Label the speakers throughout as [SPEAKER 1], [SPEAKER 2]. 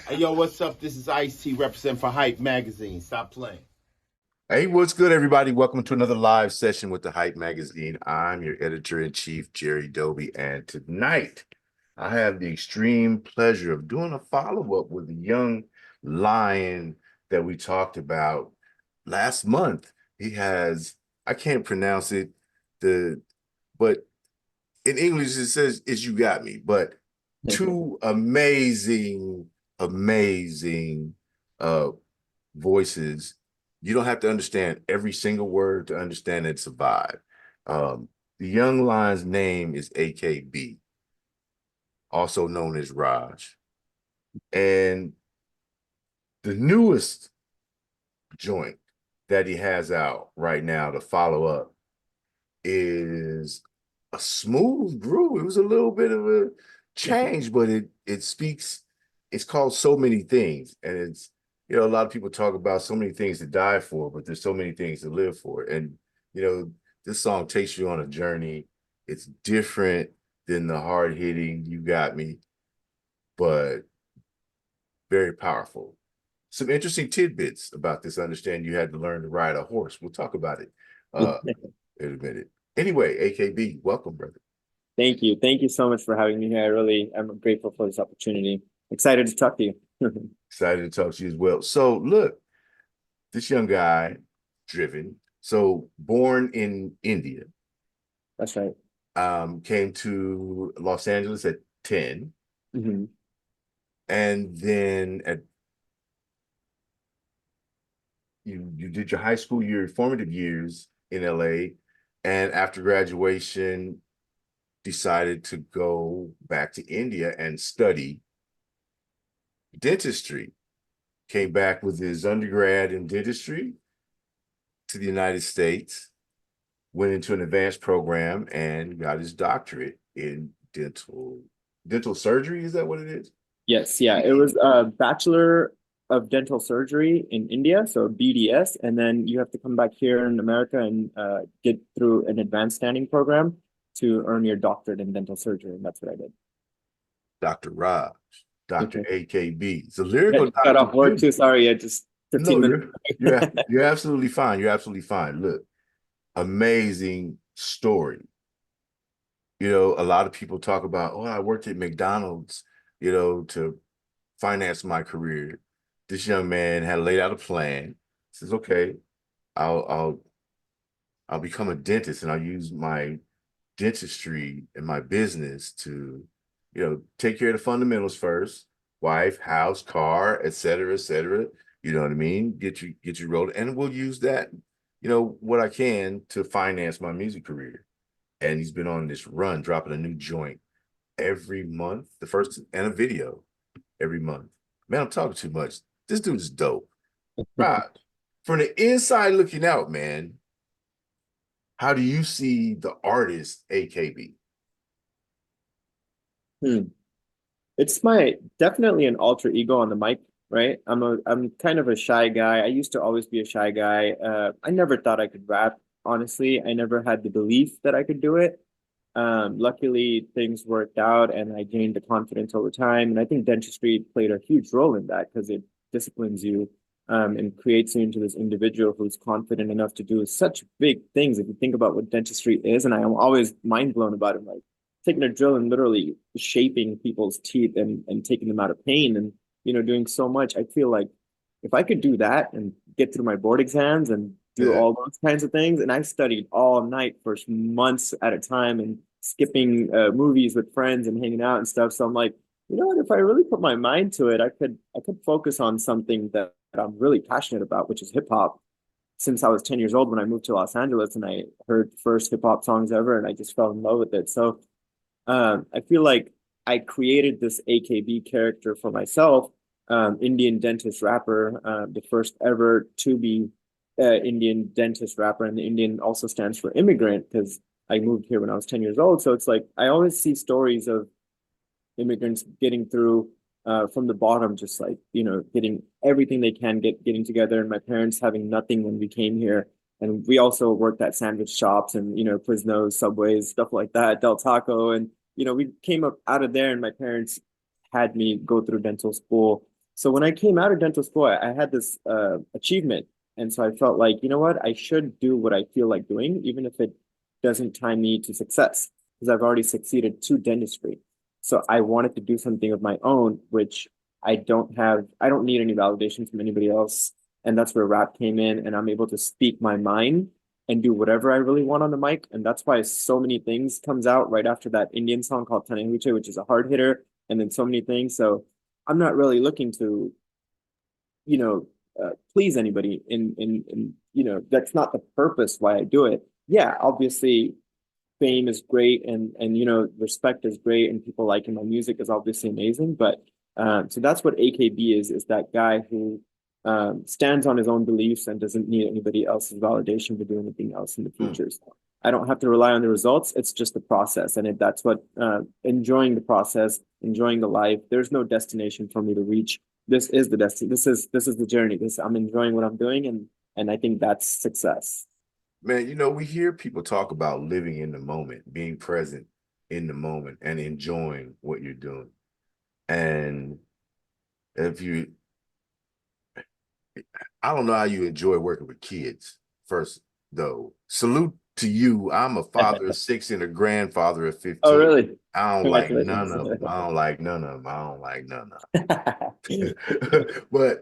[SPEAKER 1] Hey, yo, what's up? This is Ice-T representing for Hype Magazine. Stop playing.
[SPEAKER 2] Hey, what's good, everybody? Welcome to another live session with the Hype Magazine. I'm your editor-in-chief, Jerry Doby, and tonight I have the extreme pleasure of doing a follow-up with the young lion that we talked about last month. He has, I can't pronounce it, but in English it says "is you got me," but two amazing uh voices. You don't have to understand every single word to understand it's a vibe. The young lion's name is AKB, also known as Raj. And the newest joint that he has out right now to follow up is a smooth groove. It was a little bit of a change, but it speaks, it's called So Many Things. And it's, a lot of people talk about so many things to die for, but there's so many things to live for. And, this song takes you on a journey. It's different than the hard hitting You Got Me, but very powerful. Some interesting tidbits about this. I understand you had to learn to ride a horse. We'll talk about it in a minute. Anyway, AKB, welcome, brother.
[SPEAKER 3] Thank you. Thank you so much for having me here. I'm grateful for this opportunity. Excited to talk to you.
[SPEAKER 2] Excited to talk to you as well. So, look, this young guy, driven, so born in India,
[SPEAKER 3] That's right.
[SPEAKER 2] came to Los Angeles at 10,
[SPEAKER 3] Hmm.
[SPEAKER 2] and then you did your high school, your formative years in LA, and after graduation, decided to go back to India and study dentistry. Came back with his undergrad in dentistry to the United States, went into an advanced program and got his doctorate in dental surgery. Is that what it is?
[SPEAKER 3] Yes, yeah. It was a Bachelor of Dental Surgery in India, so BDS, and then you have to come back here in America and get through an advanced standing program to earn your doctorate in dental surgery, and that's what I did.
[SPEAKER 2] Dr. Raj, Dr.
[SPEAKER 3] Okay.
[SPEAKER 2] AKB. It's a
[SPEAKER 3] Yeah,
[SPEAKER 2] lyrical
[SPEAKER 3] just got
[SPEAKER 2] doctor
[SPEAKER 3] off work
[SPEAKER 2] too.
[SPEAKER 3] too. Sorry, yeah, just 15
[SPEAKER 2] No,
[SPEAKER 3] minutes.
[SPEAKER 2] you're absolutely fine. You're absolutely fine. Look, amazing story. A lot of people talk about, oh, I worked at McDonald's, to finance my career. This young man had laid out a plan. Says, okay, I'll I'll I'll become a dentist and I'll use my dentistry and my business to, take care of the fundamentals first, wife, house, car, et cetera, et cetera. You know what I mean? Get you rolling. And we'll use that, what I can to finance my music career. And he's been on this run, dropping a new joint every month, the first and a video every month. Man, I'm talking too much. This dude is dope. Right. From the inside looking out, man, how do you see the artist AKB?
[SPEAKER 3] Hmm. It's my definitely an alter ego on the mic, right? I'm kind of a shy guy. I used to always be a shy guy. I never thought I could rap, honestly. I never had the belief that I could do it. Luckily, things worked out and I gained the confidence over time. And I think dentistry played a huge role in that because it disciplines you and creates you into this individual who's confident enough to do such big things. If you think about what dentistry is, and I am always mind blown about it, like taking a drill and literally shaping people's teeth and taking them out of pain and doing so much. I feel like if I could do that and get through my board exams and do
[SPEAKER 2] Yeah.
[SPEAKER 3] all those kinds of things, and I studied all night for months at a time and skipping movies with friends and hanging out and stuff. So I'm like, you know what? If I really put my mind to it, I could focus on something that I'm really passionate about, which is hip hop. Since I was 10 years old when I moved to Los Angeles and I heard the first hip hop songs ever, and I just fell in love with it. So I feel like I created this AKB character for myself, Indian dentist rapper, the first ever to be Indian dentist rapper, and the Indian also stands for immigrant because I moved here when I was 10 years old. So it's like I always see stories of immigrants getting through from the bottom, just like getting everything they can, getting together, and my parents having nothing when we came here. And we also worked at sandwich shops and Quiznos, Subways, stuff like that, Del Taco, and we came up out of there. And my parents had me go through dental school, So when I came out of dental school, I had this achievement. And so I felt like, you know what, I should do what I feel like doing, even if it doesn't tie me to success, because I've already succeeded to dentistry. So I wanted to do something of my own, which I don't need any validation from anybody else. And that's where rap came in, and I'm able to speak my mind and do whatever I really want on the mic. And that's why so many things comes out right after that Indian song called Tane Huche, which is a hard hitter, and then so many things. So I'm not really looking to, you know, please anybody. That's not the purpose why I do it. Yeah, obviously, fame is great, and respect is great, and people liking my music is obviously amazing. But so that's what AKB is that guy who stands on his own beliefs and doesn't need anybody else's validation to do anything else in the future. So I don't have to rely on the results. It's just the process, and that's what enjoying the process, enjoying the life. There's no destination for me to reach. This is the destiny. This is the journey. I'm enjoying what I'm doing, and I think that's success.
[SPEAKER 2] Man, we hear people talk about living in the moment, being present in the moment and enjoying what you're doing. And if you, I don't know how you enjoy working with kids first, though. Salute to you. I'm a father of 6 and a grandfather of 15.
[SPEAKER 3] Oh, really?
[SPEAKER 2] I don't like none
[SPEAKER 3] Congratulations.
[SPEAKER 2] of them. I don't like none of them. I don't like none of them. But,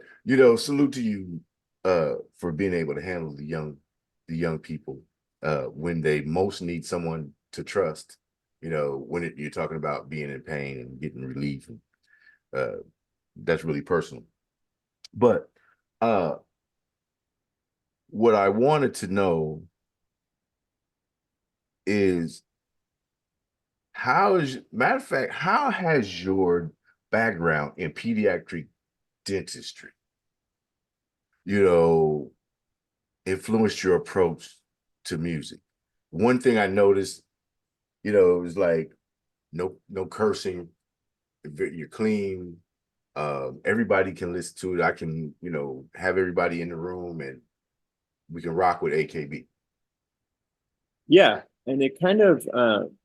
[SPEAKER 2] salute to you for being able to handle the young people when they most need someone to trust, when you're talking about being in pain and getting relief. And that's really personal. But what I wanted to know is matter of fact, how has your background in pediatric dentistry, influenced your approach to music? One thing I noticed, is like no cursing. You're clean. Everybody can listen to it. I can, have everybody in the room and we can rock with AKB.
[SPEAKER 3] Yeah, and it kind of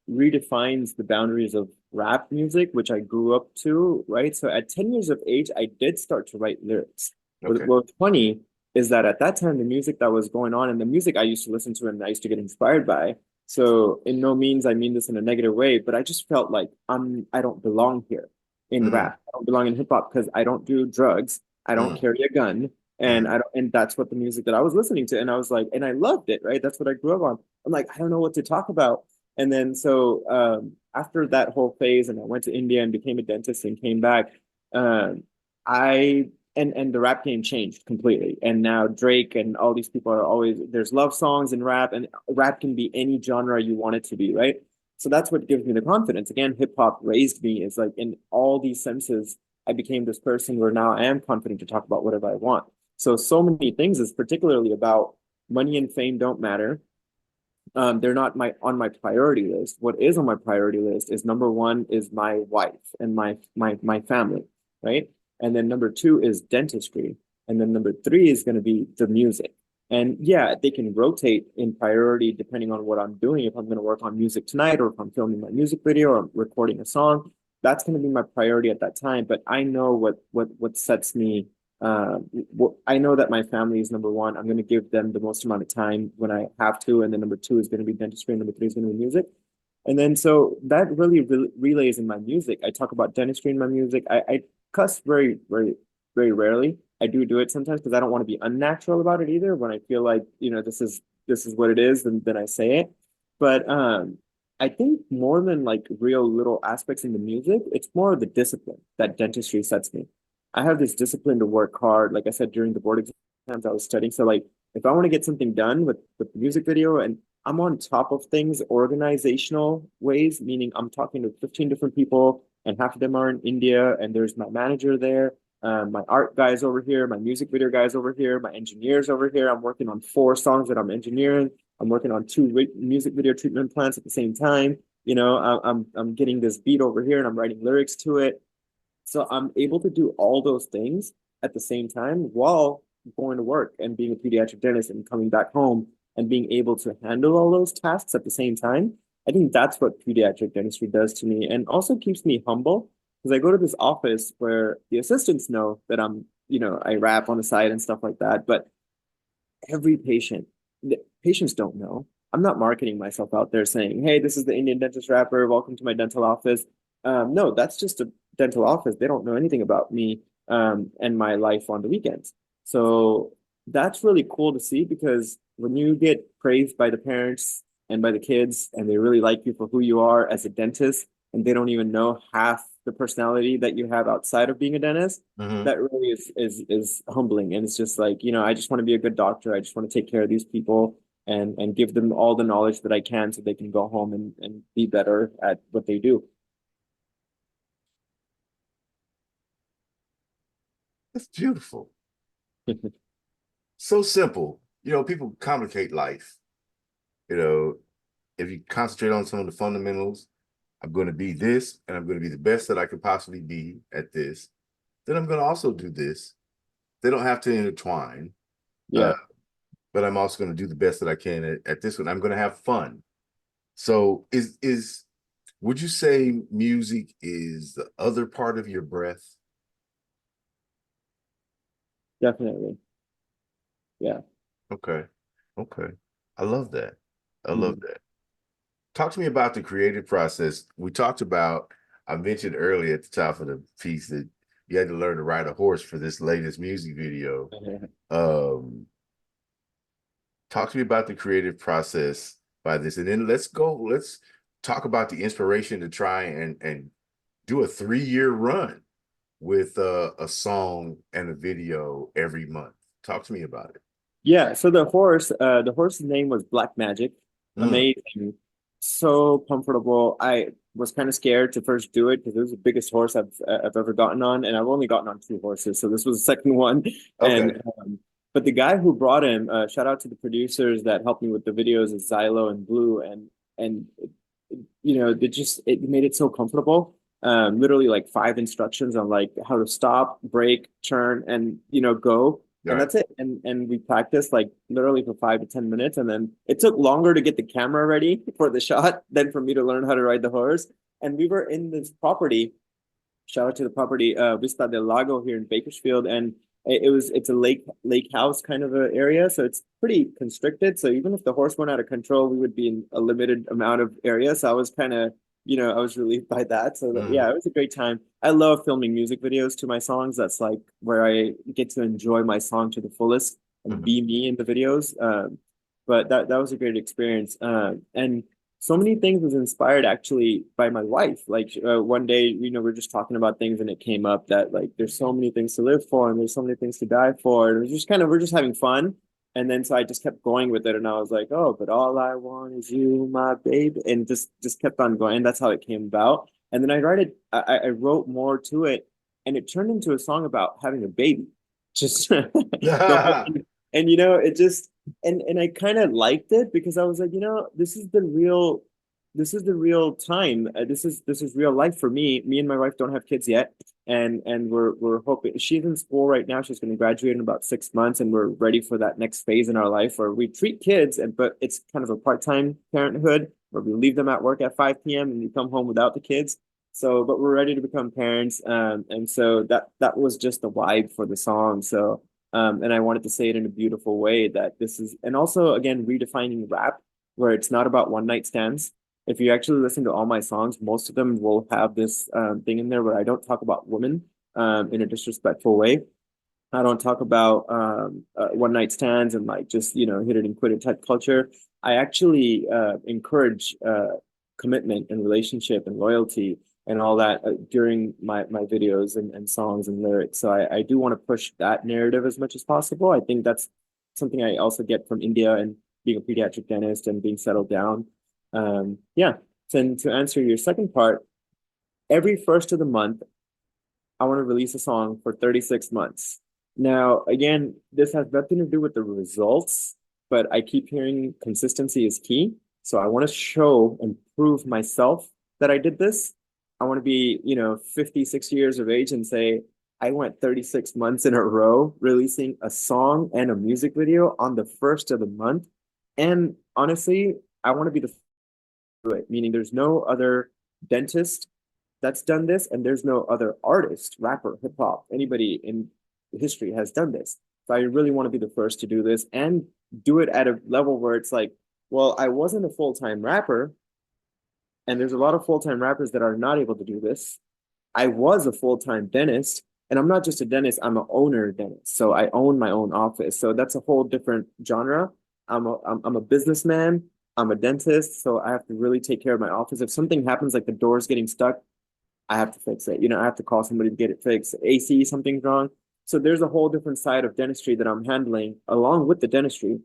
[SPEAKER 3] redefines the boundaries of rap music, which I grew up to, right? So at 10 years of age, I did start to write lyrics.
[SPEAKER 2] Okay.
[SPEAKER 3] What's funny is that at that time, the music that was going on and the music I used to listen to and I used to get inspired by. So in no means I mean this in a negative way, but I just felt like I don't belong here in rap. I don't belong in hip hop because I don't do drugs. I don't carry a gun. And and that's what the music that I was listening to. And I was like, and I loved it, right? That's what I grew up on. I'm like, I don't know what to talk about. And then so after that whole phase, and I went to India and became a dentist and came back, I and the rap game changed completely. And now Drake and all these people are always, there's love songs in rap, and rap can be any genre you want it to be, right? So that's what gives me the confidence. Again, hip hop raised me. Is like in all these senses, I became this person where now I am confident to talk about whatever I want. So many things is particularly about money and fame don't matter. They're not on my priority list. What is on my priority list is number one is my wife and my family, right? And then number two is dentistry. And then number three is going to be the music. And yeah, they can rotate in priority depending on what I'm doing. If I'm going to work on music tonight, or if I'm filming my music video, or I'm recording a song, that's going to be my priority at that time. But I know what sets me. I know that my family is number one. I'm going to give them the most amount of time when I have to. And then number two is going to be dentistry, and number three is going to be music. And then so that really relays in my music. I talk about dentistry in my music. I cuss very, very, very rarely. I do it sometimes because I don't want to be unnatural about it either. When I feel like, this is what it is, then I say it. But I think more than like real little aspects in the music, it's more of the discipline that dentistry sets me. I have this discipline to work hard. Like I said, during the board exams, I was studying. So like, if I want to get something done with the music video, and I'm on top of things organizational ways, meaning I'm talking to 15 different people, and half of them are in India, and there's my manager there, my art guys over here, my music video guys over here, my engineers over here. I'm working on 4 songs that I'm engineering. I'm working on 2 music video treatment plans at the same time. I'm getting this beat over here, and I'm writing lyrics to it. So I'm able to do all those things at the same time while going to work and being a pediatric dentist and coming back home and being able to handle all those tasks at the same time. I think that's what pediatric dentistry does to me, and also keeps me humble, because I go to this office where the assistants know that I rap on the side and stuff like that. But every patient, the patients don't know. I'm not marketing myself out there saying, hey, this is the Indian dentist rapper. Welcome to my dental office. No, that's just a dental office. They don't know anything about me and my life on the weekends. So that's really cool to see, because when you get praised by the parents and by the kids, and they really like you for who you are as a dentist, and they don't even know half the personality that you have outside of being a dentist,
[SPEAKER 2] Hmm.
[SPEAKER 3] that really is humbling. And it's just like, I just want to be a good doctor. I just want to take care of these people and give them all the knowledge that I can so they can go home and be better at what they do.
[SPEAKER 2] That's beautiful. So simple. People complicate life. You know, if you concentrate on some of the fundamentals, I'm going to be this, and I'm going to be the best that I could possibly be at this. Then I'm going to also do this. They don't have to intertwine,
[SPEAKER 3] Yeah,
[SPEAKER 2] but I'm also going to do the best that I can at this one. I'm going to have fun. So, would you say music is the other part of your breath?
[SPEAKER 3] definitely. Yeah.
[SPEAKER 2] Okay, okay, I love that. I love
[SPEAKER 3] Mhm.
[SPEAKER 2] that. Talk to me about the creative process. I mentioned earlier at the top of the piece that you had to learn to ride a horse for this latest music video. Um, Talk to me about the creative process by this, and then let's talk about the inspiration to try and do a 3-year run with a song and a video every month. Talk to me about it.
[SPEAKER 3] Yeah, so the horse's name was Black Magic.
[SPEAKER 2] Mm,
[SPEAKER 3] Amazing, so comfortable. I was kind of scared to first do it because it was the biggest horse I've ever gotten on, and I've only gotten on two horses, so this was the second one.
[SPEAKER 2] okay.
[SPEAKER 3] And but the guy who brought him, shout out to the producers that helped me with the videos, is Xylo and Blue, and it made it so comfortable. Literally like five instructions on like how to stop, brake, turn, and go,
[SPEAKER 2] All
[SPEAKER 3] and
[SPEAKER 2] right.
[SPEAKER 3] that's it. And we practiced like literally for 5 to 10 minutes, and then it took longer to get the camera ready for the shot than for me to learn how to ride the horse. And we were in this property. Shout out to the property, Vista del Lago here in Bakersfield, and it's a lake house kind of a area, so it's pretty constricted. So even if the horse went out of control, we would be in a limited amount of area. So I was kind of, I was relieved by that. So that,
[SPEAKER 2] Mhm.
[SPEAKER 3] yeah, it was a great time. I love filming music videos to my songs. That's like where I get to enjoy my song to the fullest and
[SPEAKER 2] Mhm.
[SPEAKER 3] be me in the videos. But that was a great experience. And so many things was inspired actually by my wife. Like one day, we're just talking about things, and it came up that like there's so many things to live for, and there's so many things to die for. And it was just we're just having fun. And then so I just kept going with it, and I was like, oh, but all I want is you, my babe, and just kept on going. And that's how it came about. And then I wrote more to it, and it turned into a song about having a baby. Just the whole, and it just and I kind of liked it because I was like, this is the real time. This is real life for me. Me and my wife don't have kids yet, and we're hoping she's in school right now. She's going to graduate in about 6 months, and we're ready for that next phase in our life where we treat kids, but it's kind of a part-time parenthood where we leave them at work at 5 p.m. and we come home without the kids. So, but we're ready to become parents, and so that was just the vibe for the song. So and I wanted to say it in a beautiful way that this is, and also again, redefining rap, where it's not about one night stands. If you actually listen to all my songs, most of them will have this thing in there where I don't talk about women in a disrespectful way. I don't talk about one night stands and like just, hit it and quit it type culture. I actually encourage commitment and relationship and loyalty and all that during my videos and songs and lyrics. So I do want to push that narrative as much as possible. I think that's something I also get from India and being a pediatric dentist and being settled down. Yeah. And to answer your second part, every first of the month, I want to release a song for 36 months. Now, again, this has nothing to do with the results, but I keep hearing consistency is key. So I want to show and prove myself that I did this. I want to be, 56 years of age and say, I went 36 months in a row releasing a song and a music video on the first of the month. And honestly, I want to be the, meaning there's no other dentist that's done this, and there's no other artist, rapper, hip hop, anybody in history has done this. So I really want to be the first to do this and do it at a level where it's like, well, I wasn't a full-time rapper, and there's a lot of full-time rappers that are not able to do this. I was a full-time dentist, and I'm not just a dentist, I'm an owner dentist. So I own my own office. So that's a whole different genre. I'm a businessman, I'm a dentist, so I have to really take care of my office. If something happens, like the door's getting stuck, I have to fix it. I have to call somebody to get it fixed. AC, something's wrong. So there's a whole different side of dentistry that I'm handling along with the dentistry.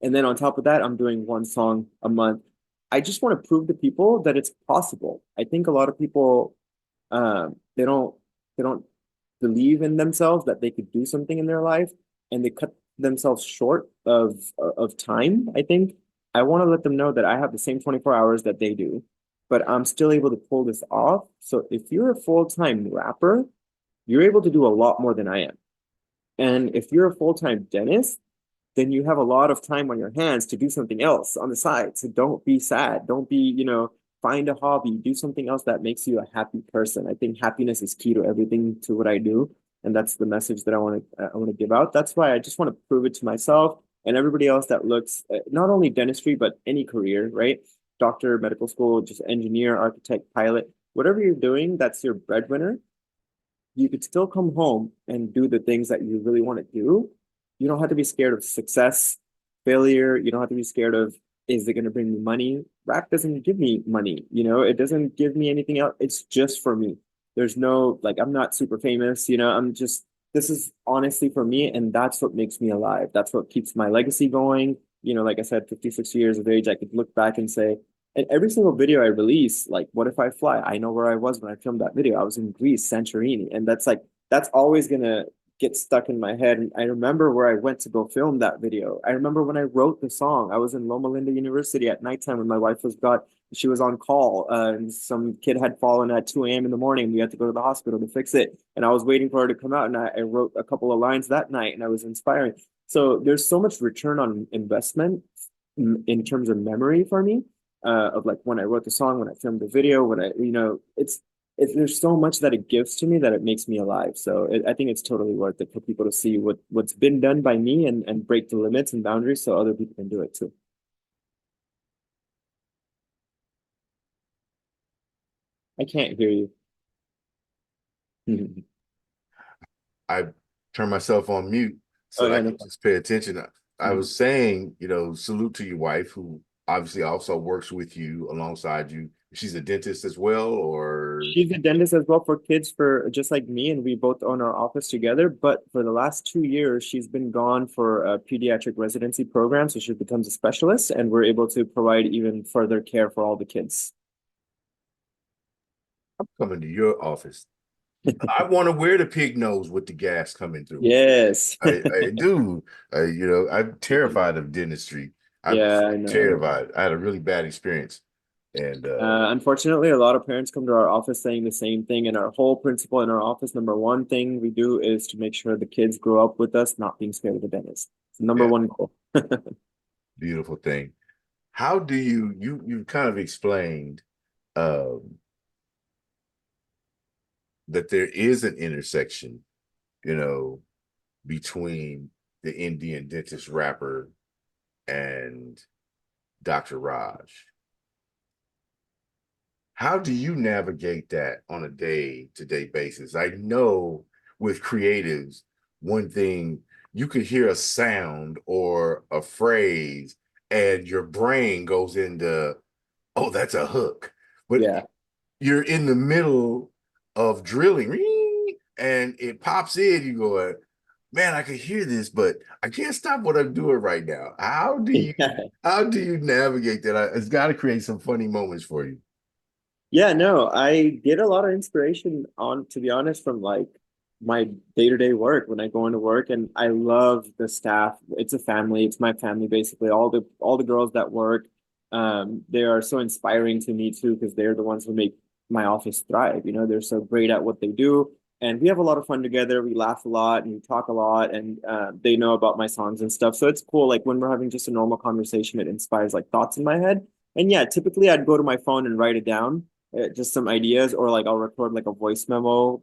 [SPEAKER 3] And then on top of that, I'm doing one song a month. I just want to prove to people that it's possible. I think a lot of people they don't believe in themselves that they could do something in their life, and they cut themselves short of time. I think I want to let them know that I have the same 24 hours that they do, but I'm still able to pull this off. So if you're a full-time rapper, you're able to do a lot more than I am. And if you're a full-time dentist, then you have a lot of time on your hands to do something else on the side. So don't be sad. Don't be, find a hobby, do something else that makes you a happy person. I think happiness is key to everything, to what I do. And that's the message that I want to give out. That's why I just want to prove it to myself and everybody else that looks not only dentistry, but any career, right? Doctor, medical school, just engineer, architect, pilot, whatever you're doing, that's your breadwinner. You could still come home and do the things that you really want to do. You don't have to be scared of success, failure. You don't have to be scared of, is it going to bring me money? Rap doesn't give me money. It doesn't give me anything else. It's just for me. There's no, like, I'm not super famous. This is honestly for me. And that's what makes me alive. That's what keeps my legacy going. Like I said, 56 years of age, I could look back and say, and every single video I release, like, what if I fly? I know where I was when I filmed that video. I was in Greece, Santorini. And that's always going to get stuck in my head. And I remember where I went to go film that video. I remember when I wrote the song. I was in Loma Linda University at nighttime when my wife she was on call. And some kid had fallen at 2 a.m. in the morning. We had to go to the hospital to fix it. And I was waiting for her to come out. And I wrote a couple of lines that night, and I was inspiring. So there's so much return on investment in terms of memory for me, of like when I wrote the song, when I filmed the video, there's so much that it gives to me that it makes me alive. So I think it's totally worth it for people to see what's been done by me and break the limits and boundaries so other people can do it too. I can't hear you.
[SPEAKER 2] I turned myself on mute so I could just pay attention. I was saying, salute to your wife, who obviously also works with you alongside you. She's a dentist as well, or?
[SPEAKER 3] She's a dentist as well for kids, for just like me, and we both own our office together. But for the last 2 years, she's been gone for a pediatric residency program. So she becomes a specialist, and we're able to provide even further care for all the kids.
[SPEAKER 2] I'm coming to your office. I want to wear the pig nose with the gas coming through.
[SPEAKER 3] Yes.
[SPEAKER 2] I do. I'm terrified of dentistry. I'm terrified. I had a really bad experience. And
[SPEAKER 3] unfortunately, a lot of parents come to our office saying the same thing. And our whole principle in our office, number one thing we do is to make sure the kids grow up with us not being scared of the dentist. It's the number one goal.
[SPEAKER 2] Beautiful thing. How do you kind of explained that there is an intersection, between the Indian dentist rapper and Dr. Raj. How do you navigate that on a day-to-day basis? I know with creatives, one thing, you could hear a sound or a phrase and your brain goes into, oh, that's a hook. But you're in the middle of drilling and it pops in, you go, man, I can hear this, but I can't stop what I'm doing right now. How do you navigate that? It's got to create some funny moments for you.
[SPEAKER 3] Yeah, no, I get a lot of inspiration to be honest, from like my day-to-day work when I go into work, and I love the staff. It's a family. It's my family, basically. All the girls that work, they are so inspiring to me too, because they're the ones who make my office thrive. They're so great at what they do. And we have a lot of fun together. We laugh a lot and we talk a lot, and they know about my songs and stuff. So it's cool. Like when we're having just a normal conversation, it inspires like thoughts in my head. And yeah, typically I'd go to my phone and write it down. just some ideas, or like I'll record like a voice memo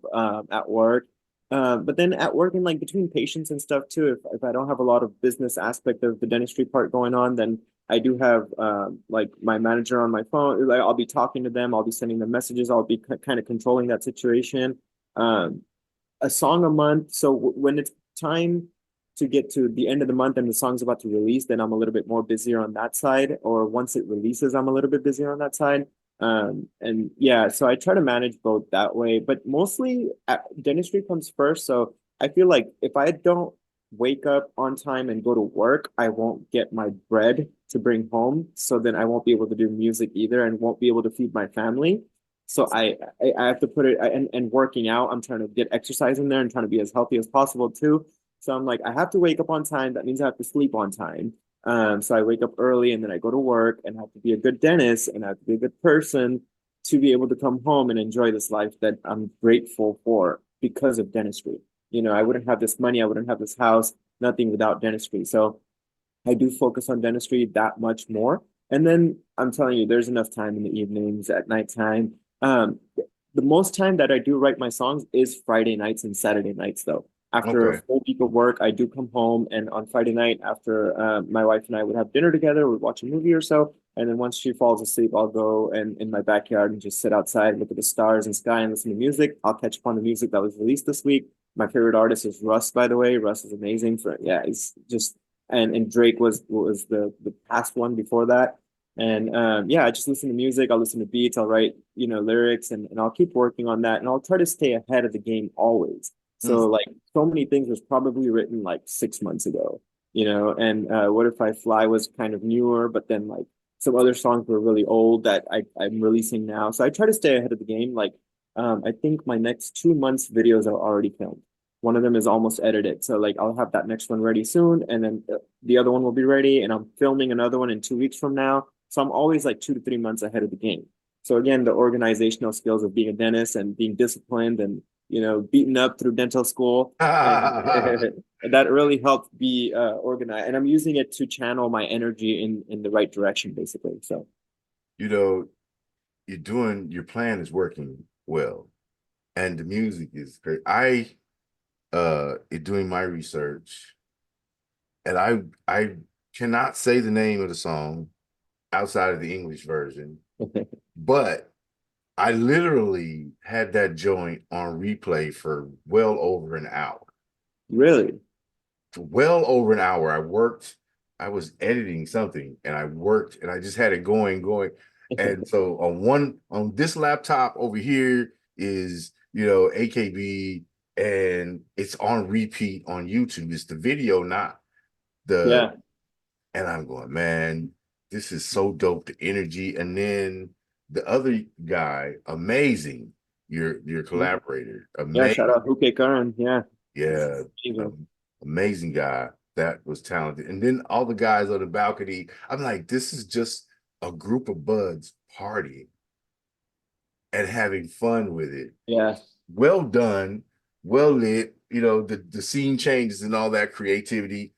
[SPEAKER 3] at work. But then at work and like between patients and stuff too, if I don't have a lot of business aspect of the dentistry part going on, then I do have like my manager on my phone. Like I'll be talking to them, I'll be sending them messages, I'll be kind of controlling that situation. Um, a song a month. So when it's time to get to the end of the month and the song's about to release, then I'm a little bit more busier on that side. Or once it releases, I'm a little bit busier on that side. And yeah, so I try to manage both that way, but mostly dentistry comes first. So I feel like if I don't wake up on time and go to work, I won't get my bread to bring home. So then I won't be able to do music either and won't be able to feed my family. So I have to put it and working out. I'm trying to get exercise in there and trying to be as healthy as possible too. So I'm like, I have to wake up on time. That means I have to sleep on time. So I wake up early and then I go to work and have to be a good dentist and I have to be a good person to be able to come home and enjoy this life that I'm grateful for because of dentistry. You know, I wouldn't have this money, I wouldn't have this house, nothing without dentistry. So I do focus on dentistry that much more. And then I'm telling you, there's enough time in the evenings, at nighttime. The most time that I do write my songs is Friday nights and Saturday nights, though. After a
[SPEAKER 2] Okay.
[SPEAKER 3] full week of work, I do come home, and on Friday night, after my wife and I would have dinner together, we'd watch a movie or so, and then once she falls asleep, I'll go and in my backyard and just sit outside, look at the stars and sky, and listen to music. I'll catch up on the music that was released this week. My favorite artist is Russ, by the way. Russ is amazing. For yeah, he's just and Drake was the past one before that. And yeah, I just listen to music. I'll listen to beats. I'll write, you know, lyrics, and I'll keep working on that. And I'll try to stay ahead of the game always.
[SPEAKER 2] Hmm.
[SPEAKER 3] So like so many things was probably written like 6 months ago, you know. And What If I Fly was kind of newer, but then like some other songs were really old that I'm releasing now. So I try to stay ahead of the game. Like I think my next 2 months videos are already filmed. One of them is almost edited. So like I'll have that next one ready soon, and then the other one will be ready, and I'm filming another one in 2 weeks from now. So I'm always like 2 to 3 months ahead of the game. So again, the organizational skills of being a dentist and being disciplined and, you know, beaten up through dental school, and that really helped be organized. And I'm using it to channel my energy in the right direction, basically. So
[SPEAKER 2] You know, your plan is working well, and the music is great. I doing my research, and I cannot say the name of the song outside of the English version, but I literally had that joint on replay for well over an hour.
[SPEAKER 3] really,
[SPEAKER 2] For well over an hour. I was editing something and I worked and I just had it going. And so on this laptop over here is, you know, AKB, and it's on repeat on YouTube. It's the video, not the,
[SPEAKER 3] yeah,
[SPEAKER 2] and I'm going, man, this is so dope. The energy. And then the other guy, amazing. Your collaborator,
[SPEAKER 3] yeah. Shout
[SPEAKER 2] amazing.
[SPEAKER 3] out Huke Karan. Yeah, it's
[SPEAKER 2] Yeah,
[SPEAKER 3] amazing.
[SPEAKER 2] amazing guy. That was talented. And then all the guys on the balcony, I'm like, this is just a group of buds partying and having fun with it.
[SPEAKER 3] Yeah.
[SPEAKER 2] Well done, well lit. You know, the scene changes and all that creativity.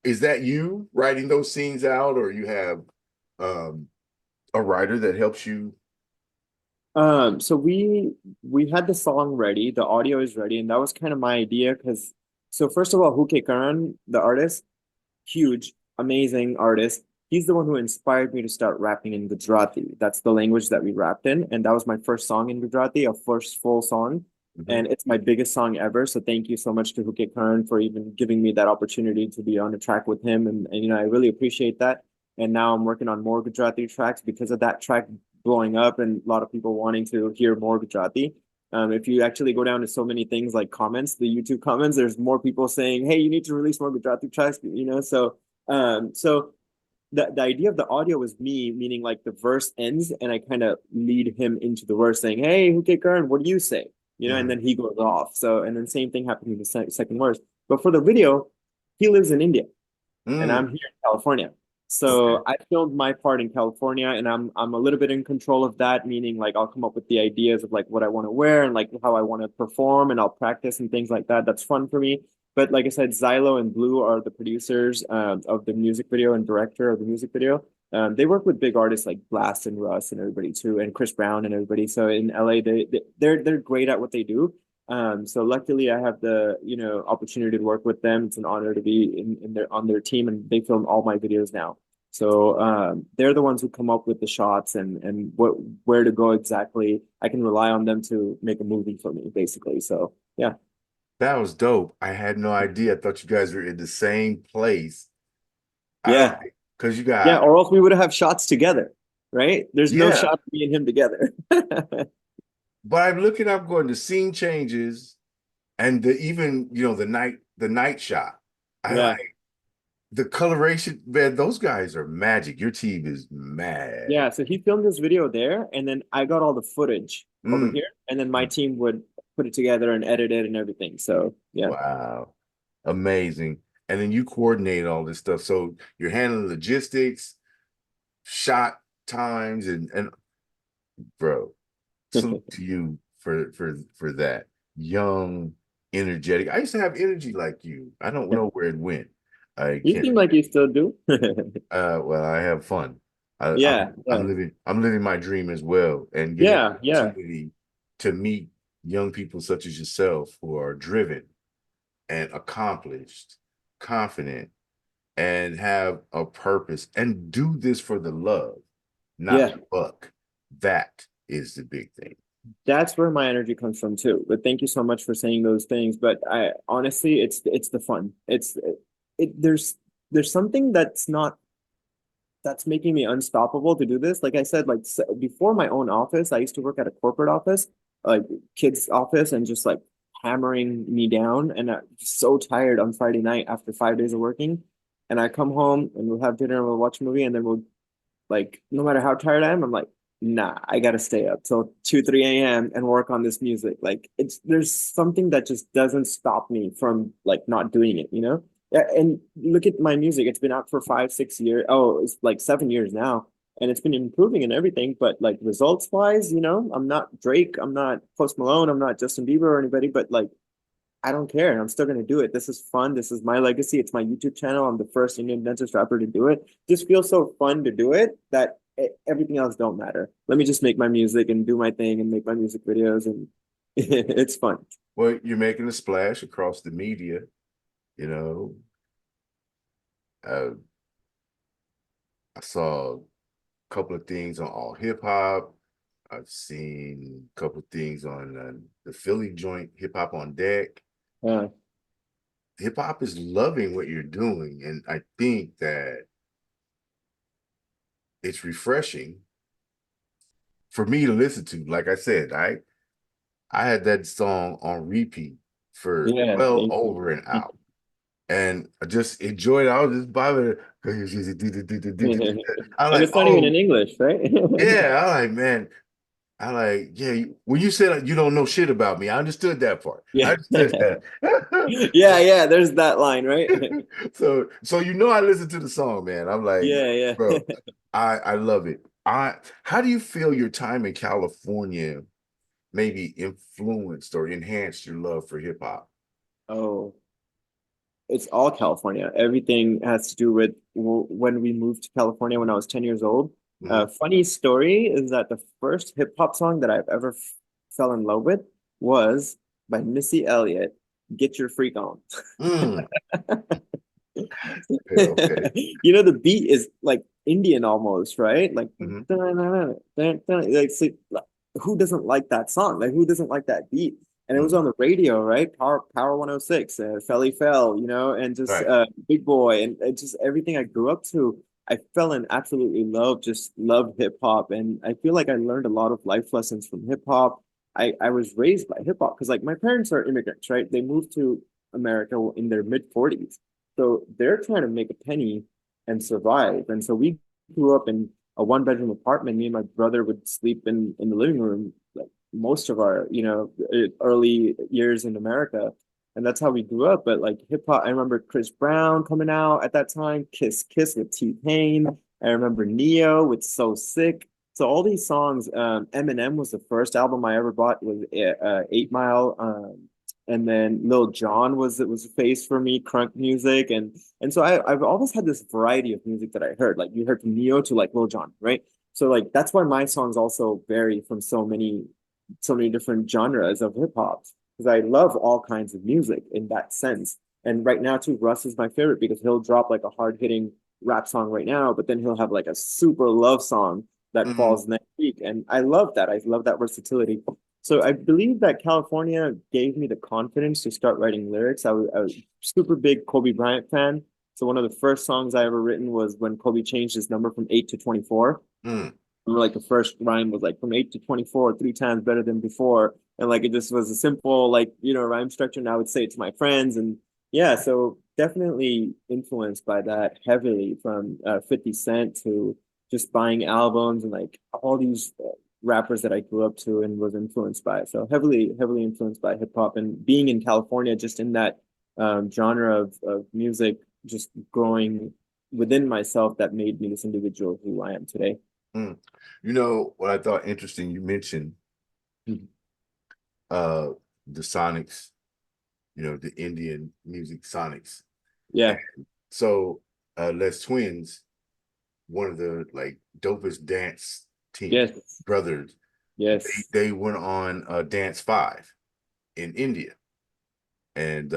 [SPEAKER 2] Is that you writing those scenes out, or you have um, a writer that helps you?
[SPEAKER 3] So we had the song ready, the audio is ready, and that was kind of my idea because so first of all, Huke Karan, the artist, huge, amazing artist. He's the one who inspired me to start rapping in Gujarati. That's the language that we rapped in, and that was my first song in Gujarati, a first full song,
[SPEAKER 2] Mhm.
[SPEAKER 3] and it's my biggest song ever. So thank you so much to Huke Karan for even giving me that opportunity to be on a track with him, and you know I really appreciate that. And now I'm working on more Gujarati tracks because of that track blowing up and a lot of people wanting to hear more Gujarati. If you actually go down to so many things like comments, the YouTube comments, there's more people saying, "Hey, you need to release more Gujarati tracks." You know, so the idea of the audio was me, meaning like the verse ends and I kind of lead him into the verse, saying, "Hey, Huke Karan, what do you say?" You know, and
[SPEAKER 2] Mhm.
[SPEAKER 3] then he goes off. So and then same thing happened with the second verse. But for the video, he lives in India and
[SPEAKER 2] Mm,
[SPEAKER 3] I'm here in California.
[SPEAKER 2] okay.
[SPEAKER 3] So I filmed my part in California, and I'm a little bit in control of that, meaning like I'll come up with the ideas of like what I want to wear and like how I want to perform, and I'll practice and things like that. That's fun for me. But like I said, Xylo and Blue are the producers of the music video and director of the music video. They work with big artists like Blast and Russ and everybody too, and Chris Brown and everybody. So in LA, they're great at what they do. So luckily I have the, opportunity to work with them. It's an honor to be in their on their team, and they film all my videos now. So they're the ones who come up with the shots and where to go exactly. I can rely on them to make a movie for me, basically. So yeah.
[SPEAKER 2] That was dope. I had no idea. I thought you guys were in the same place. I don't
[SPEAKER 3] Yeah.
[SPEAKER 2] think because you
[SPEAKER 3] Yeah,
[SPEAKER 2] got
[SPEAKER 3] or else we would have shots together, right? There's no
[SPEAKER 2] yeah.
[SPEAKER 3] shot of me and him together.
[SPEAKER 2] But I'm looking up going the scene changes and the even the night shot. I
[SPEAKER 3] Yeah.
[SPEAKER 2] like the coloration, man. Those guys are magic. Your team is mad.
[SPEAKER 3] Yeah, so he filmed this video there, and then I got all the footage over
[SPEAKER 2] Mm,
[SPEAKER 3] here, and then my
[SPEAKER 2] mm.
[SPEAKER 3] team would put it together and edit it and everything. So yeah.
[SPEAKER 2] Wow. Amazing. And then you coordinate all this stuff. So you're handling logistics, shot times, and bro, salute to you for that. Young, energetic. I used to have energy like you. I don't know where it went. I
[SPEAKER 3] You
[SPEAKER 2] can't.
[SPEAKER 3] seem like you still do.
[SPEAKER 2] Well, I have fun.
[SPEAKER 3] Yeah,
[SPEAKER 2] I'm
[SPEAKER 3] yeah,
[SPEAKER 2] living my dream as well, and getting
[SPEAKER 3] yeah,
[SPEAKER 2] the
[SPEAKER 3] yeah,
[SPEAKER 2] opportunity to meet young people such as yourself who are driven and accomplished, confident, and have a purpose, and do this for the love, not
[SPEAKER 3] yeah.
[SPEAKER 2] the buck. That is the big thing.
[SPEAKER 3] That's where my energy comes from too. But thank you so much for saying those things. But I honestly, it's the fun. There's something that's making me unstoppable to do this. Like I said, like before my own office, I used to work at a corporate office, like kids' office, and just like hammering me down. And I'm just so tired on Friday night after 5 days of working. And I come home and we'll have dinner and we'll watch a movie, and then we'll like, no matter how tired I am, I'm like, nah, I gotta stay up till 2, 3 a.m. and work on this music. Like there's something that just doesn't stop me from like not doing it, you know? Yeah, and look at my music. It's been out for 5, 6 years. Oh, it's like 7 years now. And it's been improving and everything, but like results wise, I'm not Drake, I'm not Post Malone, I'm not Justin Bieber or anybody, but like I don't care. I'm still gonna do it. This is fun. This is my legacy. It's my YouTube channel. I'm the first Indian dentist rapper to do it. Just feels so fun to do it that everything else don't matter. Let me just make my music and do my thing and make my music videos, and it's fun.
[SPEAKER 2] Well, you're making a splash across the media. You know, uh, I saw a couple of things on All Hip Hop. I've seen a couple of things on the Philly joint, Hip Hop on Deck.
[SPEAKER 3] Uh,
[SPEAKER 2] Hip hop is loving what you're doing, and I think that it's refreshing for me to listen to. Like I said, I had that song on repeat for
[SPEAKER 3] yeah,
[SPEAKER 2] well
[SPEAKER 3] thank you.
[SPEAKER 2] over an hour, and I just enjoyed it. I was just bobbing.
[SPEAKER 3] And
[SPEAKER 2] I like,
[SPEAKER 3] it's not even in
[SPEAKER 2] oh
[SPEAKER 3] English, right?
[SPEAKER 2] yeah, I like, man. I like, yeah. When you said like, you don't know shit about me, I understood that part. I
[SPEAKER 3] Yeah.
[SPEAKER 2] understood that.
[SPEAKER 3] Yeah, yeah, there's that line, right?
[SPEAKER 2] So I listen to the song, man. I'm like,
[SPEAKER 3] Yeah, yeah.
[SPEAKER 2] bro, I love it. How do you feel your time in California maybe influenced or enhanced your love for hip hop?
[SPEAKER 3] Oh, it's all California. Everything has to do with when we moved to California when I was 10 years old.
[SPEAKER 2] Mhm.
[SPEAKER 3] Funny story is that the first hip hop song that I've ever fell in love with was by Missy Elliott, Get Your Freak On.
[SPEAKER 2] Mm. Okay, okay.
[SPEAKER 3] The beat is like Indian almost, right? Like,
[SPEAKER 2] Mhm.
[SPEAKER 3] like who doesn't like that song? Like, who doesn't like that beat? And it was
[SPEAKER 2] Mhm.
[SPEAKER 3] on the radio, right? Power 106, Felly Fell, and just
[SPEAKER 2] Right.
[SPEAKER 3] Big Boy, and just everything I grew up to. I fell in absolutely love, just loved hip hop, and I feel like I learned a lot of life lessons from hip hop. I was raised by hip hop because like my parents are immigrants, right? They moved to America in their mid 40s, so they're trying to make a penny and survive. And so we grew up in a one-bedroom apartment. Me and my brother would sleep in the living room like most of our, early years in America. And that's how we grew up. But like hip hop, I remember Chris Brown coming out at that time, Kiss Kiss with T-Pain. I remember Neo with So Sick. So all these songs, Eminem was the first album I ever bought, was 8 Mile. and then Lil Jon was a face for me, crunk music, and so I've always had this variety of music that I heard. Like you heard from Neo to like Lil Jon, right? So like that's why my songs also vary from so many different genres of hip hop because I love all kinds of music in that sense. And right now too, Russ is my favorite because he'll drop like a hard hitting rap song right now, but then he'll have like a super love song that
[SPEAKER 2] Mhm.
[SPEAKER 3] falls next week. And I love that. I love that versatility. So I believe that California gave me the confidence to start writing lyrics. I was super big Kobe Bryant fan. So one of the first songs I ever written was when Kobe changed his number from 8 to 24.
[SPEAKER 2] Mm.
[SPEAKER 3] Remember, like the first rhyme was like from 8 to 24, 3 times better than before. And like it just was a simple, like, rhyme structure. And I would say it to my friends. And yeah, so definitely influenced by that heavily from 50 Cent to just buying albums and like all these rappers that I grew up to and was influenced by. So heavily influenced by hip hop and being in California, just in that genre of music, just growing within myself that made me this individual who I am today.
[SPEAKER 2] Mm. You know what I thought interesting? You mentioned uh the Sonics, the Indian music Sonics.
[SPEAKER 3] Yeah.
[SPEAKER 2] So Les Twins, one of the like dopest dance team
[SPEAKER 3] Yes.
[SPEAKER 2] brothers,
[SPEAKER 3] Yes.
[SPEAKER 2] they went on Dance 5 in India, and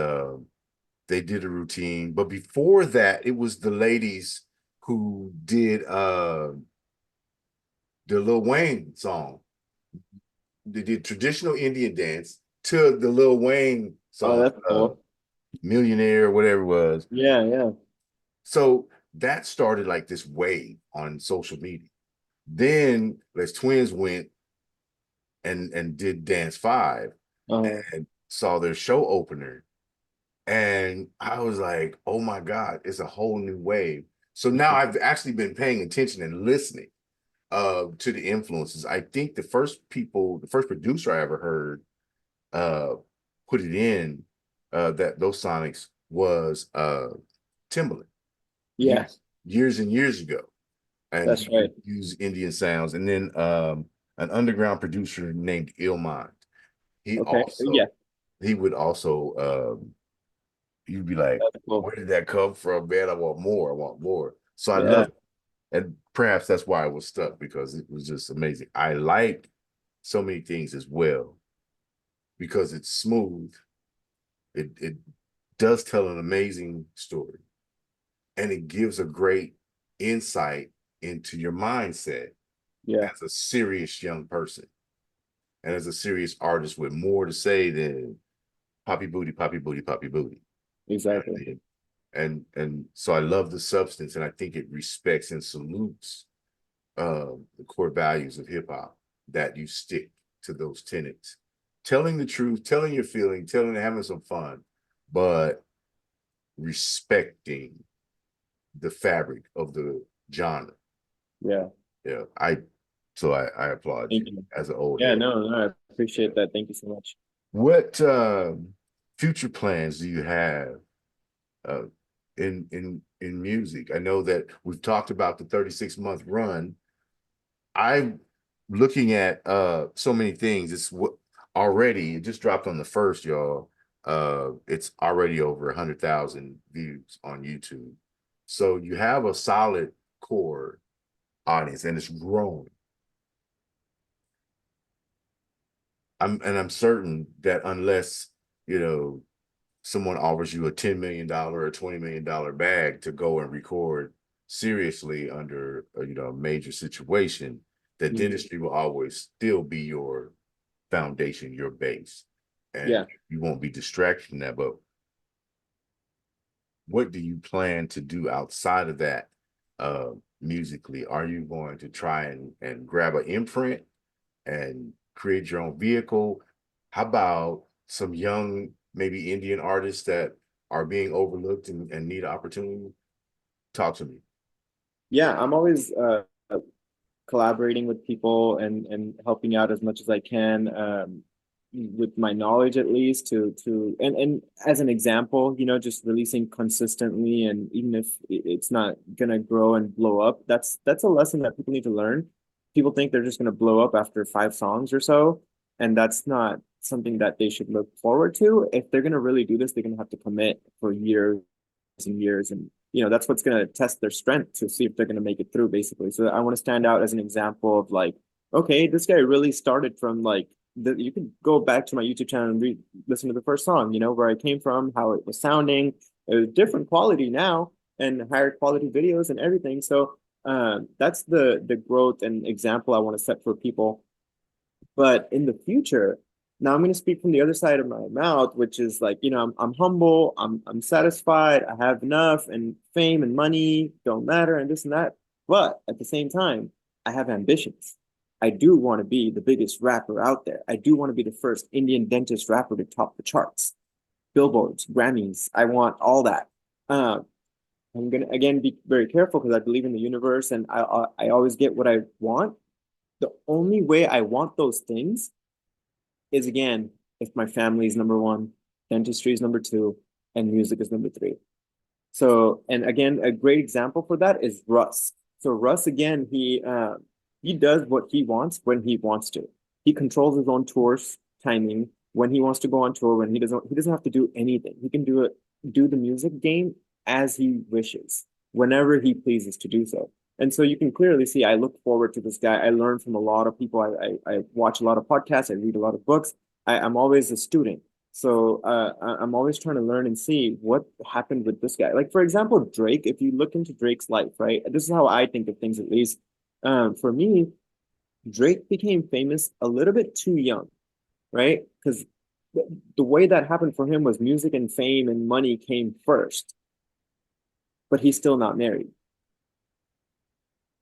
[SPEAKER 2] they did a routine. But before that, it was the ladies who did the Lil Wayne song. They did traditional Indian dance to the Lil Wayne
[SPEAKER 3] Oh,
[SPEAKER 2] song,
[SPEAKER 3] that's cool.
[SPEAKER 2] Millionaire, whatever it was.
[SPEAKER 3] Yeah, yeah.
[SPEAKER 2] So that started like this wave on social media. Then Les Twins went and did Dance 5
[SPEAKER 3] Uh,
[SPEAKER 2] and saw their show opener. And I was like, oh my God, it's a whole new wave. So now I've actually been paying attention and listening to the influences. I think the first producer I ever heard put it in that those Sonics was Timbaland
[SPEAKER 3] yeah,
[SPEAKER 2] years and years ago. And
[SPEAKER 3] that's
[SPEAKER 2] he
[SPEAKER 3] right.
[SPEAKER 2] would use Indian sounds. And then an underground producer named Illmind. He
[SPEAKER 3] Okay.
[SPEAKER 2] also
[SPEAKER 3] Yeah,
[SPEAKER 2] he would also you'd be like,
[SPEAKER 3] that's cool.
[SPEAKER 2] where did that come from, man? I want more. I want more. So I
[SPEAKER 3] Yeah.
[SPEAKER 2] love it. And perhaps that's why I was stuck because it was just amazing. I like so many things as well because it's smooth. It does tell an amazing story and it gives a great insight into your mindset
[SPEAKER 3] Yeah,
[SPEAKER 2] as a serious young person and as a serious artist with more to say than poppy booty, poppy booty, poppy booty.
[SPEAKER 3] exactly.
[SPEAKER 2] And so I love the substance, and I think it respects and salutes the core values of hip hop that you stick to those tenets, telling the truth, telling your feeling, having some fun, but respecting the fabric of the genre.
[SPEAKER 3] Yeah.
[SPEAKER 2] Yeah, I applaud
[SPEAKER 3] Thank
[SPEAKER 2] you
[SPEAKER 3] you.
[SPEAKER 2] as an old
[SPEAKER 3] Yeah,
[SPEAKER 2] head.
[SPEAKER 3] no, I appreciate that. Thank you so much.
[SPEAKER 2] What future plans do you have uh, in music? I know that we've talked about the 36-month run. I'm looking at so many things. It's what already it just dropped on the first, y'all. It's already over 100,000 views on YouTube. So you have a solid core audience and it's growing. I'm certain that unless you know someone offers you a $10 million or $20 million bag to go and record seriously under a major situation, that
[SPEAKER 3] Mhm.
[SPEAKER 2] dentistry will always still be your foundation, your base, and
[SPEAKER 3] Yeah.
[SPEAKER 2] you won't be distracted from that. But what do you plan to do outside of that musically? Are you going to try and grab an imprint and create your own vehicle? How about some young, maybe Indian artists that are being overlooked and need opportunity? Talk to me.
[SPEAKER 3] Yeah, I'm always collaborating with people and helping out as much as I can with my knowledge at least to and as an example, just releasing consistently and even if it's not gonna grow and blow up, that's a lesson that people need to learn. People think they're just gonna blow up after 5 songs or so, and that's not something that they should look forward to. If they're gonna really do this, they're gonna have to commit for years and years, and that's what's gonna test their strength to see if they're gonna make it through, basically. So I want to stand out as an example of like, okay, this guy really started from like you could go back to my YouTube channel and listen to the first song, where I came from, how it was sounding. It was different quality now and higher quality videos and everything. So that's the growth and example I want to set for people. But in the future, now I'm going to speak from the other side of my mouth, which is like, I'm humble, I'm satisfied, I have enough, and fame and money don't matter, and this and that. But at the same time, I have ambitions. I do want to be the biggest rapper out there. I do want to be the first Indian dentist rapper to top the charts, billboards, Grammys. I want all that. I'm gonna again be very careful because I believe in the universe, and I always get what I want. The only way I want those things is, again, if my family is number one, dentistry is number two, and music is number three. So, and again, a great example for that is Russ. So Russ, again, he does what he wants when he wants to. He controls his own tours timing, when he wants to go on tour, when he doesn't have to do anything. He can do the music game as he wishes, whenever he pleases to do so. And so you can clearly see, I look forward to this guy. I learn from a lot of people. I watch a lot of podcasts. I read a lot of books. I'm always a student. So I'm always trying to learn and see what happened with this guy. Like, for example, Drake, if you look into Drake's life, right? This is how I think of things, at least. For me, Drake became famous a little bit too young, right? Because the way that happened for him was music and fame and money came first, but he's still not married.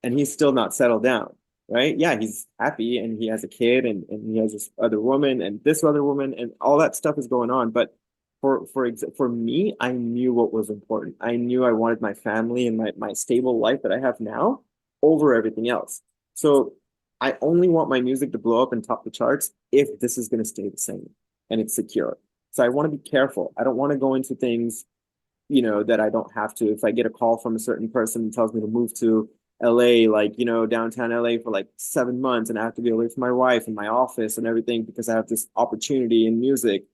[SPEAKER 3] And he's still not settled down, right? Yeah, he's happy and he has a kid and he has this other woman and this other woman and all that stuff is going on. But for me, I knew what was important. I knew I wanted my family and my stable life that I have now over everything else. So I only want my music to blow up and top the charts if this is going to stay the same and it's secure. So I want to be careful. I don't want to go into things, that I don't have to. If I get a call from a certain person that tells me to move to LA, like, downtown LA for like 7 months, and I have to be away from my wife and my office and everything because I have this opportunity in music,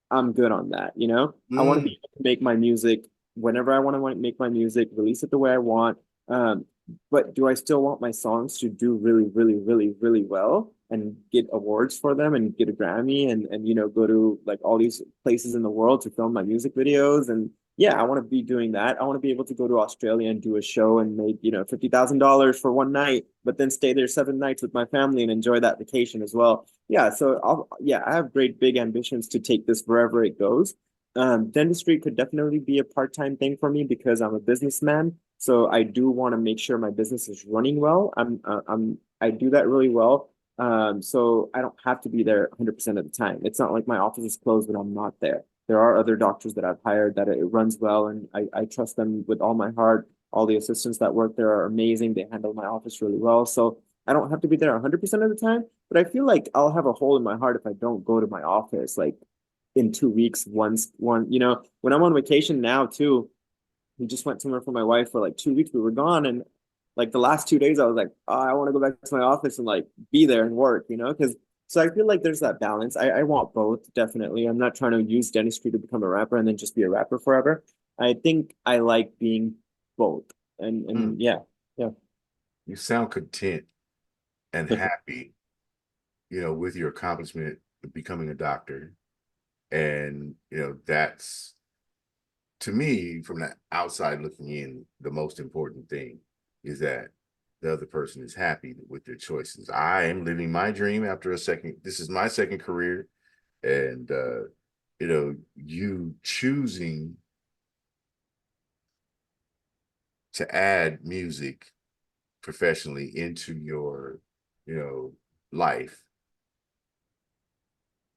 [SPEAKER 3] I'm good on that, I want to be able to make my music whenever I want to make my music, release it the way I want. But do I still want my songs to do really, really, really, really well and get awards for them and get a Grammy and go to like all these places in the world to film my music videos? And yeah, I want to be doing that. I want to be able to go to Australia and do a show and make, $50,000 for one night, but then stay there 7 nights with my family and enjoy that vacation as well. Yeah, so I have great big ambitions to take this wherever it goes. Dentistry could definitely be a part-time thing for me because I'm a businessman. So I do want to make sure my business is running well. I do that really well. So I don't have to be there 100% of the time. It's not like my office is closed when I'm not there. There are other doctors that I've hired that it runs well, and I trust them with all my heart. All the assistants that work there are amazing. They handle my office really well. So I don't have to be there 100% of the time, but I feel like I'll have a hole in my heart if I don't go to my office like in 2 weeks, when I'm on vacation now too. We just went somewhere for my wife for like 2 weeks. We were gone, and like the last 2 days, I was like, oh, I want to go back to my office and like be there and work, because so I feel like there's that balance. I want both, definitely. I'm not trying to use dentistry to become a rapper and then just be a rapper forever. I think I like being both. And yeah.
[SPEAKER 2] You sound content and happy, with your accomplishment of becoming a doctor. And, that's, to me, from the outside looking in, the most important thing is that the other person is happy with their choices. I am living my dream after this is my second career. And, you choosing to add music professionally into your, life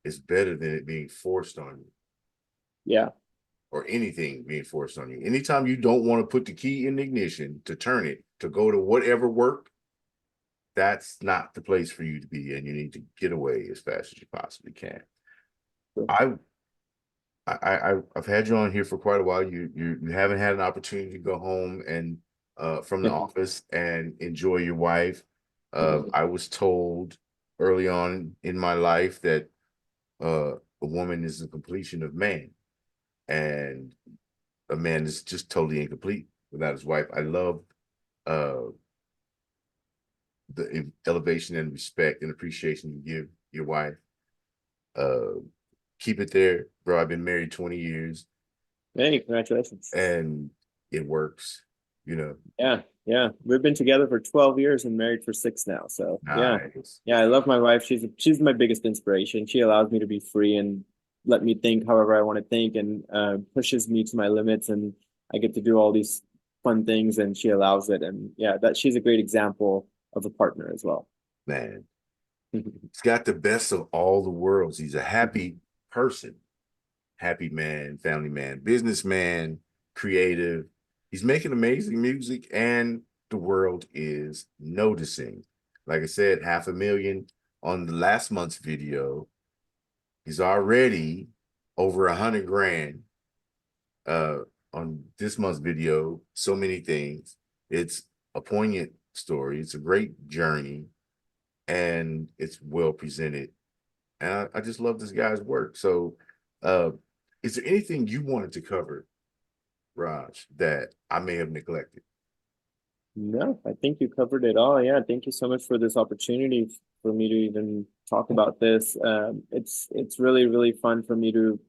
[SPEAKER 2] is better than it being forced on you.
[SPEAKER 3] Yeah.
[SPEAKER 2] Or anything being forced on you. Anytime you don't want to put the key in the ignition to turn it, to go to whatever work, that's not the place for you to be, and you need to get away as fast as you possibly can. Sure. I've had you on here for quite a while. You haven't had an opportunity to go home and from the office and enjoy your wife. I was told early on in my life that a woman is the completion of man, and a man is just totally incomplete without his wife. I love uh the elevation and respect and appreciation you give your wife. Keep it there, bro. I've been married 20 years.
[SPEAKER 3] Hey, congratulations.
[SPEAKER 2] And it works, you know.
[SPEAKER 3] Yeah. We've been together for 12 years and married for 6 now. So
[SPEAKER 2] nice.
[SPEAKER 3] Yeah, I love my wife. She's my biggest inspiration. She allows me to be free and let me think however I want to think, and pushes me to my limits, and I get to do all these fun things, and she allows it. And yeah, that she's a great example of a partner as well.
[SPEAKER 2] Man, he's got the best of all the worlds. He's a happy person, happy man, family man, businessman, creative. He's making amazing music, and the world is noticing. Like I said, 500,000 on the last month's video. He's already over 100 grand on this month's video. So many things. It's a poignant story. It's a great journey, and it's well presented. And I just love this guy's work. So is there anything you wanted to cover, Raj, that I may have neglected?
[SPEAKER 3] No, I think you covered it all. Yeah, thank you so much for this opportunity for me to even talk about this. It's really, really fun for me to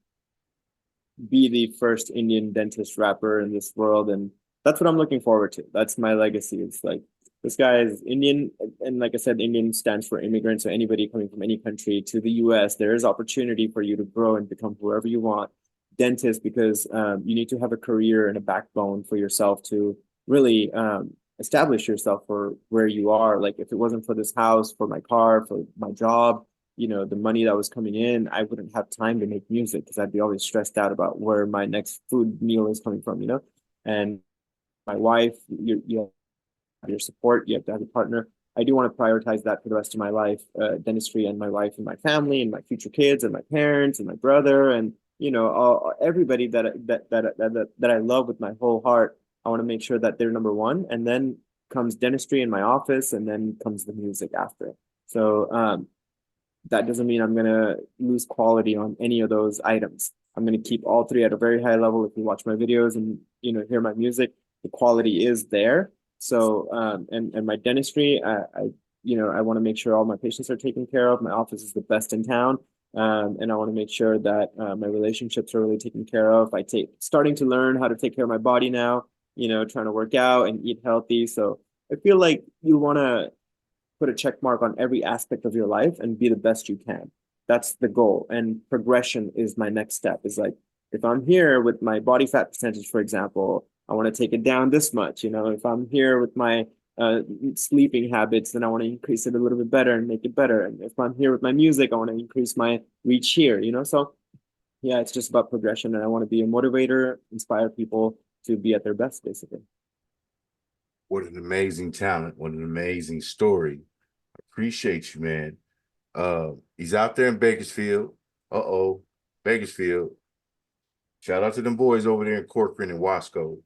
[SPEAKER 3] be the first Indian dentist rapper in this world, and that's what I'm looking forward to. That's my legacy. It's like, this guy is Indian, and like I said, Indian stands for immigrant. So anybody coming from any country to the US, there is opportunity for you to grow and become whoever you want. Dentist, because you need to have a career and a backbone for yourself to really establish yourself for where you are. Like, if it wasn't for this house, for my car, for my job, the money that was coming in, I wouldn't have time to make music, because I'd be always stressed out about where my next food meal is coming from, And my wife, you have your support, you have to have a partner. I do want to prioritize that for the rest of my life, dentistry, and my wife and my family and my future kids and my parents and my brother, and everybody that I love with my whole heart. I want to make sure that they're number one, and then comes dentistry in my office, and then comes the music after. So that doesn't mean I'm gonna lose quality on any of those items. I'm gonna keep all three at a very high level. If you watch my videos and hear my music, the quality is there. So and my dentistry, I want to make sure all my patients are taken care of. My office is the best in town. And I want to make sure that my relationships are really taken care of. Starting to learn how to take care of my body now, trying to work out and eat healthy. So I feel like you want to put a check mark on every aspect of your life and be the best you can. That's the goal. And progression is my next step. Is like, if I'm here with my body fat percentage, for example, I want to take it down this much. If I'm here with my sleeping habits, then I want to increase it a little bit better and make it better. And if I'm here with my music, I want to increase my reach here, So yeah, it's just about progression. And I want to be a motivator, inspire people to be at their best, basically.
[SPEAKER 2] What an amazing talent. What an amazing story. I appreciate you, man. He's out there in Bakersfield. Bakersfield. Shout out to them boys over there in Corcoran and Wasco.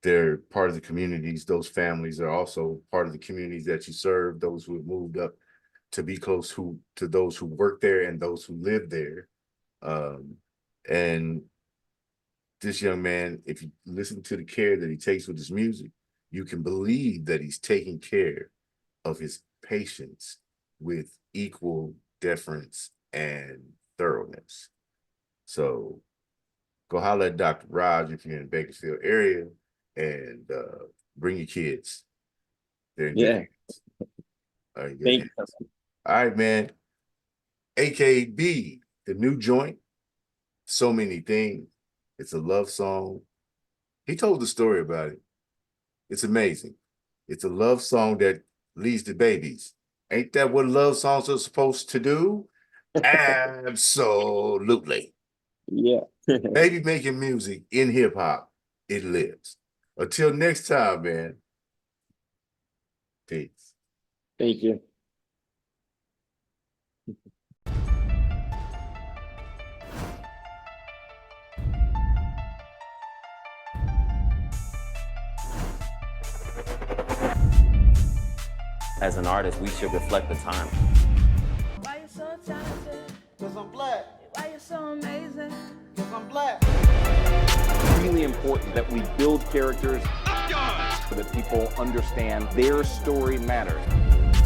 [SPEAKER 2] They're part of the communities. Those families are also part of the communities that you serve, those who have moved up to be close to those who work there and those who live there. And this young man, if you listen to the care that he takes with his music, you can believe that he's taking care of his patients with equal deference and thoroughness. So go holler at Dr. Raj if you're in the Bakersfield area, and bring your kids. They're in good hands. Thank you. All right, man. AKB, the new joint, so many things. It's a love song. He told the story about it. It's amazing. It's a love song that leads to babies. Ain't that what love songs are supposed to do? Absolutely.
[SPEAKER 3] Yeah.
[SPEAKER 2] Baby making music in hip hop, it lives. Until next time, man. Peace.
[SPEAKER 3] Thank you.
[SPEAKER 4] As an artist, we should reflect the time.
[SPEAKER 5] Why you so talented?
[SPEAKER 6] Cause I'm black.
[SPEAKER 5] Why you so amazing?
[SPEAKER 6] Cause I'm black.
[SPEAKER 7] It's really important that we build characters so that people understand their story matters.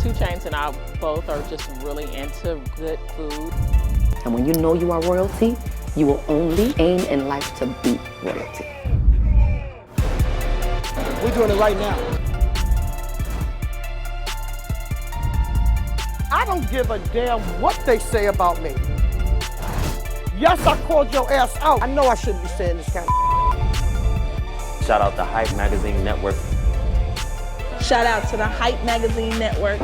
[SPEAKER 8] 2 Chainz and I both are just really into good food.
[SPEAKER 9] And when you know you are royalty, you will only aim in life to be royalty.
[SPEAKER 6] We're doing it right now. I don't give a damn what they say about me. Yes, I called your ass out. I know I shouldn't be saying this kind of.
[SPEAKER 4] Shout out to Hype Magazine Network.
[SPEAKER 5] Shout out to the Hype Magazine Network.